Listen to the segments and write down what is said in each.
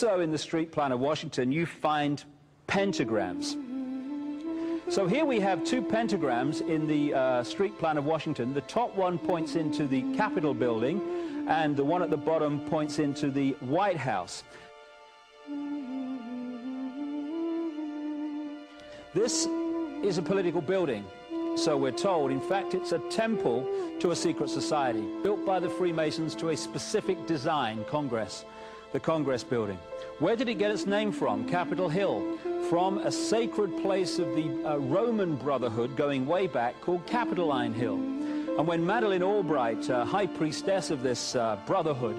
Also in the street plan of Washington, you find pentagrams. So here we have two pentagrams in the street plan of Washington. The top one points into the Capitol building, and the one at the bottom points into the White House. This is a political building, so we're told. In fact, it's a temple to a secret society, built by the Freemasons to a specific design, Congress, the Congress building. Where did it get its name from? Capitol Hill, from a sacred place of the Roman Brotherhood going way back called Capitoline Hill. And when Madeleine Albright, high priestess of this brotherhood,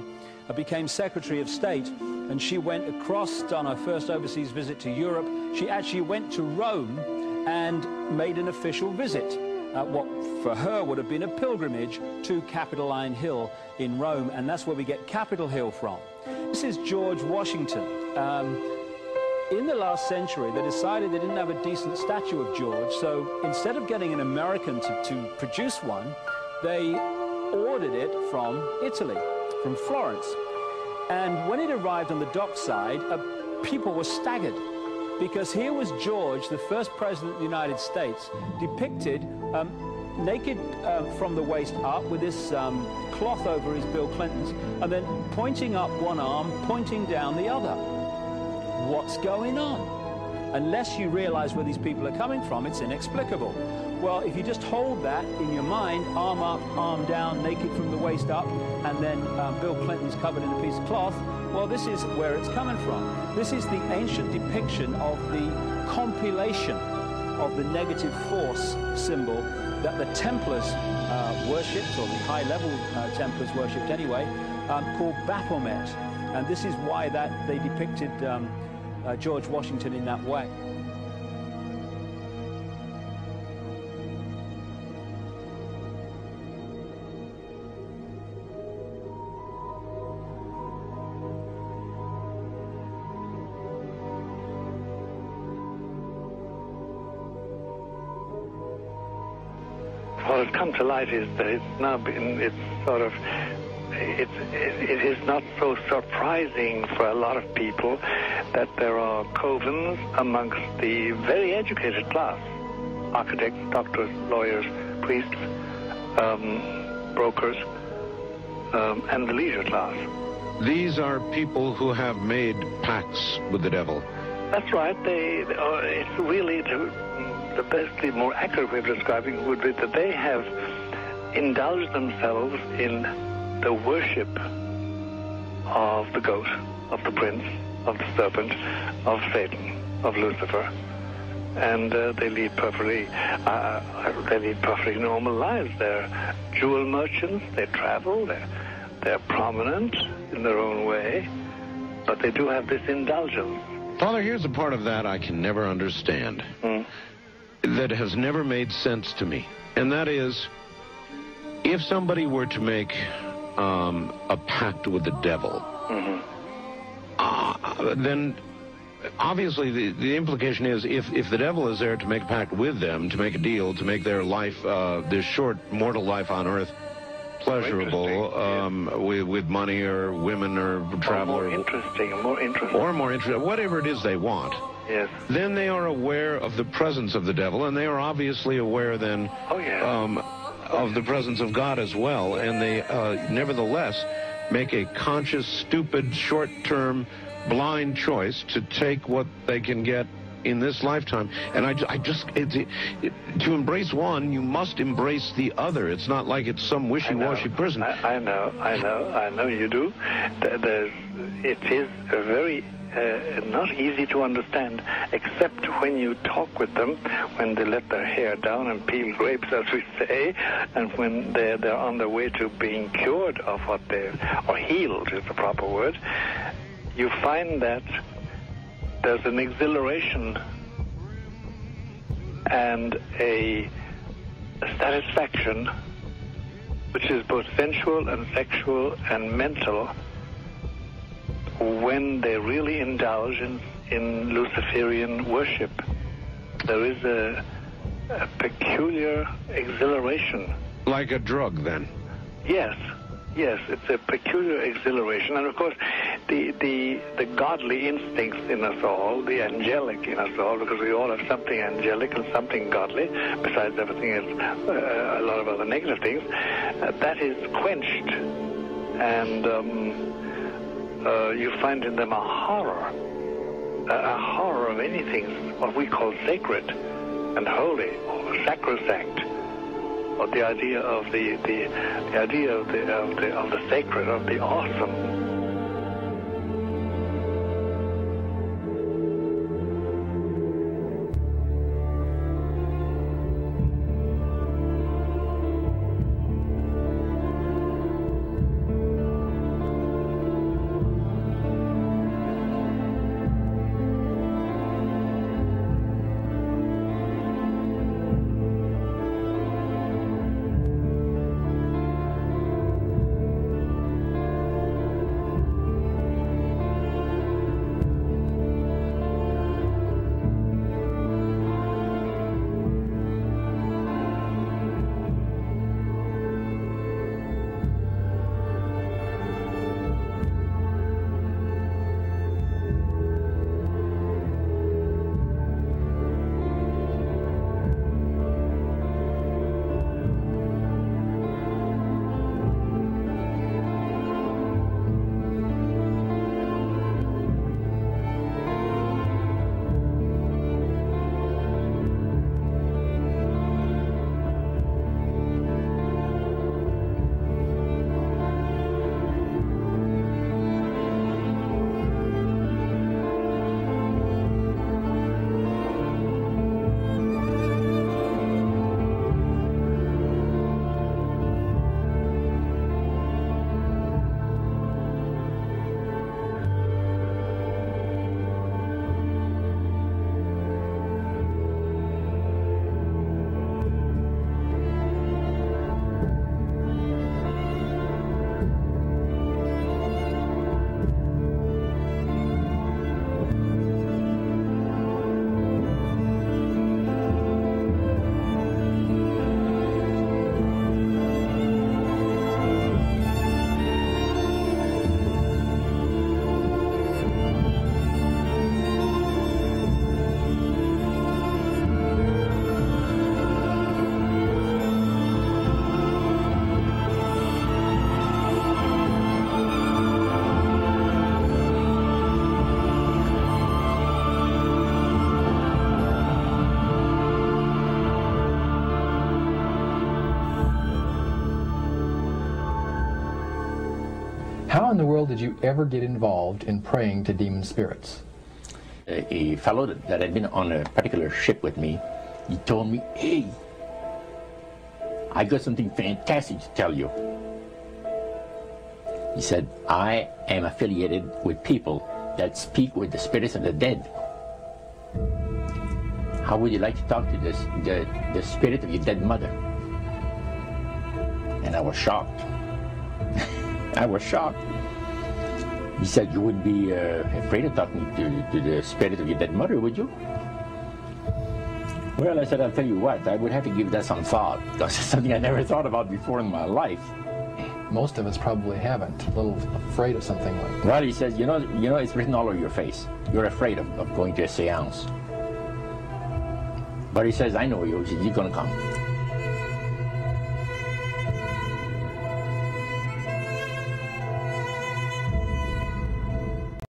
became Secretary of State, and she went across on her first overseas visit to Europe, she actually went to Rome and made an official visit, what for her would have been a pilgrimage to Capitoline Hill in Rome, and that's where we get Capitol Hill from. This is George Washington. In the last century, they decided they didn't have a decent statue of George, so instead of getting an American to produce one, they ordered it from Italy, from Florence. And when it arrived on the dockside, people were staggered, because here was George, the first president of the United States, depicted naked from the waist up with this cloth over his Bill Clinton's, and then pointing up one arm, pointing down the other. What's going on? Unless you realize where these people are coming from, it's inexplicable. Well, if you just hold that in your mind, arm up, arm down, naked from the waist up, and then Bill Clinton's covered in a piece of cloth, well, this is where it's coming from. This is the ancient depiction of the compilation of the negative force symbol that the Templars worshipped, or the high-level Templars worshipped anyway, called Baphomet. And this is why they depicted George Washington in that way. What has come to light is that it is not so surprising for a lot of people that there are covens amongst the very educated class: architects, doctors, lawyers, priests, brokers, and the leisure class. These are people who have made pacts with the devil. That's right. It's really the best, the more accurate way of describing it would be that they have indulged themselves in the worship of the goat, of the prince, of the serpent, of Satan, of Lucifer, and they lead perfectly normal lives. They're jewel merchants. They travel. They're prominent in their own way, but they do have this indulgence. Father, here's a part of that I can never understand. That has never made sense to me, and that is, if somebody were to make a pact with the devil, then obviously the implication is if the devil is there to make a pact with them, to make a deal, to make their life, this short mortal life on earth, pleasurable, with money or women or travel, or more interesting, whatever it is they want. Yes. Then they are aware of the presence of the devil, and they are obviously aware then of the presence of God as well, and they nevertheless make a conscious, stupid, short-term, blind choice to take what they can get in this lifetime. And to embrace one, you must embrace the other. It's not like it's some wishy-washy person. I know you do. It is a very not easy to understand, except when you talk with them, when they let their hair down and peel grapes, as we say, and when they're on their way to being cured of what or healed is the proper word. You find that there's an exhilaration and a satisfaction which is both sensual and sexual and mental when they really indulge in Luciferian worship. There is a peculiar exhilaration. Like a drug, then? Yes, it's a peculiar exhilaration. And of course, the godly instincts in us all, the angelic in us all, because we all have something angelic and something godly, besides everything else, a lot of other negative things, that is quenched. And you find in them a horror of anything, what we call sacred and holy, or sacrosanct, or the idea of the idea of the sacred, of the awesome. How in the world did you ever get involved in praying to demon spirits? A fellow that had been on a particular ship with me, he told me, "Hey, I got something fantastic to tell you." He said, "I am affiliated with people that speak with the spirits of the dead. How would you like to talk to the spirit of your dead mother?" And I was shocked. I was shocked. He said, "You wouldn't be afraid of talking to the spirit of your dead mother, would you?" Well, I said, "I'll tell you what, I would have to give that some thought, because it's something I never thought about before in my life." Most of us probably haven't. A little afraid of something like that. Well, he says, you know, it's written all over your face. You're afraid of going to a seance. But he says, "I know you. He says, you're going to come."